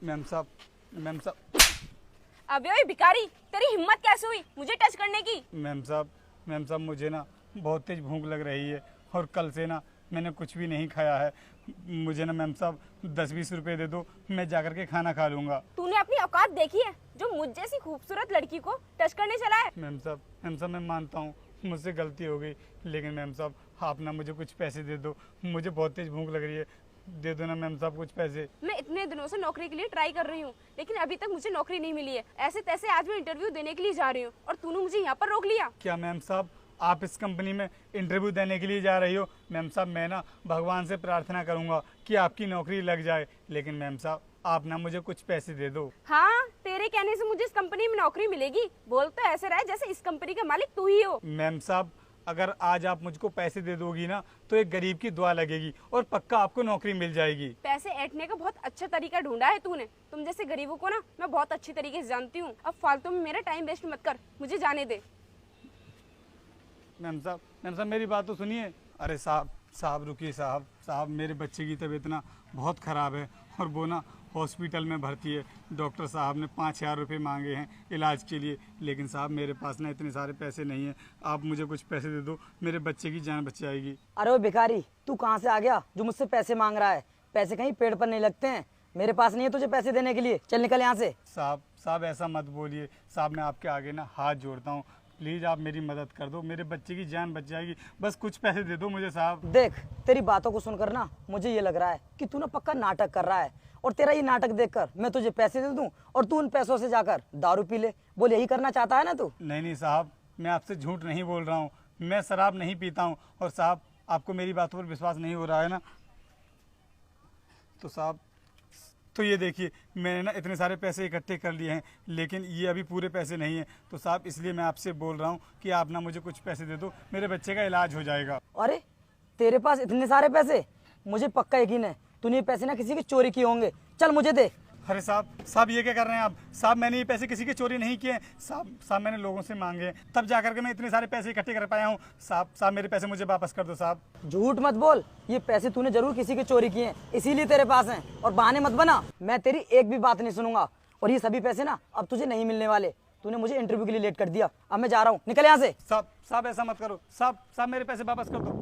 Ma'am साहब, ma'am साहब, अबे ओए भिखारी, तेरी हिम्मत कैसे हुई मुझे टच करने की? मैम साहब, मैम साहब, मुझे ना बहुत तेज भूख लग रही है और कल से ना मैंने कुछ भी नहीं खाया है। मुझे ना मैम साहब 10-20 रुपए दे दो, मैं जाकर के खाना खा लूँगा। तूने अपनी औकात देखी है जो मुझ जैसी खूबसूरत लड़की को टच करने चला है? मैम साहब, मैम साहब, मैं मानता हूँ मुझसे गलती हो गई, लेकिन मैम साहब आप ना मुझे कुछ पैसे दे दो, मुझे बहुत तेज भूख लग रही है। दे दो ना मैम साहब कुछ पैसे। मैं इतने दिनों से नौकरी के लिए ट्राई कर रही हूँ, लेकिन अभी तक मुझे नौकरी नहीं मिली है। ऐसे तैसे आज मैं इंटरव्यू देने के लिए जा रही हूँ और तूने मुझे यहाँ पर रोक लिया। क्या मैम साहब आप इस कंपनी में इंटरव्यू देने के लिए जा रही हो? मैम साहब मैं ना भगवान से प्रार्थना करूंगा कि आपकी नौकरी लग जाए, लेकिन मैम साहब आप ना मुझे कुछ पैसे दे दो। हाँ, तेरे कहने से मुझे इस कंपनी में नौकरी मिलेगी? बोल तो ऐसे रहा है जैसे इस कंपनी का मालिक तू ही हो। मैम साहब अगर आज आप मुझको पैसे दे दोगी ना तो एक गरीब की दुआ लगेगी और पक्का आपको नौकरी मिल जाएगी। पैसे ऐंठने का बहुत अच्छा तरीका ढूंढा है तूने। तुम जैसे गरीबों को ना मैं बहुत अच्छी तरीके से जानती हूँ। अब फालतू में मेरा टाइम वेस्ट मत कर, मुझे जाने दे। मैम साहब मेरी बात तो सुनिए। अरे साहब रुकिए साहब मेरे बच्चे की तबीयत ना बहुत ख़राब है और वो ना हॉस्पिटल में भर्ती है। डॉक्टर साहब ने 5,000 रुपये मांगे हैं इलाज के लिए, लेकिन साहब मेरे पास ना इतने सारे पैसे नहीं हैं। आप मुझे कुछ पैसे दे दो, मेरे बच्चे की जान बच जाएगी। अरे वो भिखारी, तू कहाँ से आ गया जो मुझसे पैसे मांग रहा है? पैसे कहीं पेड़ पर नहीं लगते हैं। मेरे पास नहीं है तुझे पैसे देने के लिए, चल निकल यहाँ से। साहब ऐसा मत बोलिए साहब, मैं आपके आगे ना हाथ जोड़ता हूँ, प्लीज़ आप मेरी मदद कर दो, मेरे बच्चे की जान बच जाएगी, बस कुछ पैसे दे दो मुझे साहब। देख, तेरी बातों को सुनकर ना मुझे ये लग रहा है कि तू ना पक्का नाटक कर रहा है, और तेरा ये नाटक देखकर मैं तुझे पैसे दे दूं और तू उन पैसों से जाकर दारू पी ले। बोल, यही करना चाहता है ना तू? नहीं साहब, मैं आपसे झूठ नहीं बोल रहा हूँ, मैं शराब नहीं पीता हूँ। और साहब आपको मेरी बातों पर विश्वास नहीं हो रहा है ना, तो साहब तो ये देखिए मैंने ना इतने सारे पैसे इकट्ठे कर लिए हैं, लेकिन ये अभी पूरे पैसे नहीं हैं। तो साहब इसलिए मैं आपसे बोल रहा हूँ कि आप ना मुझे कुछ पैसे दे दो, मेरे बच्चे का इलाज हो जाएगा। अरे तेरे पास इतने सारे पैसे? मुझे पक्का यकीन है तूने ये पैसे ना किसी की चोरी किए होंगे। चल मुझे दे। अरे साहब ये क्या कर रहे हैं आप? साहब मैंने ये पैसे किसी के चोरी नहीं किए हैं। साहब मैंने लोगों से मांगे हैं, तब जाकर के मैं इतने सारे पैसे इकट्ठे कर पाया हूँ। साहब मेरे पैसे मुझे वापस कर दो साहब। झूठ मत बोल, ये पैसे तूने जरूर किसी की चोरी किए हैं, इसीलिए तेरे पास हैं। और बहाने मत बना, मैं तेरी एक भी बात नहीं सुनूंगा। और ये सभी पैसे ना अब तुझे नहीं मिलने वाले। तूने मुझे इंटरव्यू के लिए लेट कर दिया, अब मैं जा रहा हूँ, निकल यहाँ से। साहब ऐसा मत करो साहब मेरे पैसे वापस कर दो।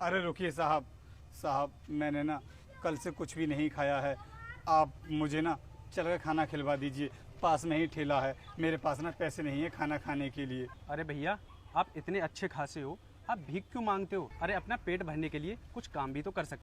अरे रुकिए साहब मैंने ना कल से कुछ भी नहीं खाया है, आप मुझे ना चलकर खाना खिलवा दीजिए, पास में ही ठेला है, मेरे पास ना पैसे नहीं है खाना खाने के लिए। अरे भैया, आप इतने अच्छे खासे हो, आप भीख क्यों मांगते हो? अरे अपना पेट भरने के लिए कुछ काम भी तो कर सकते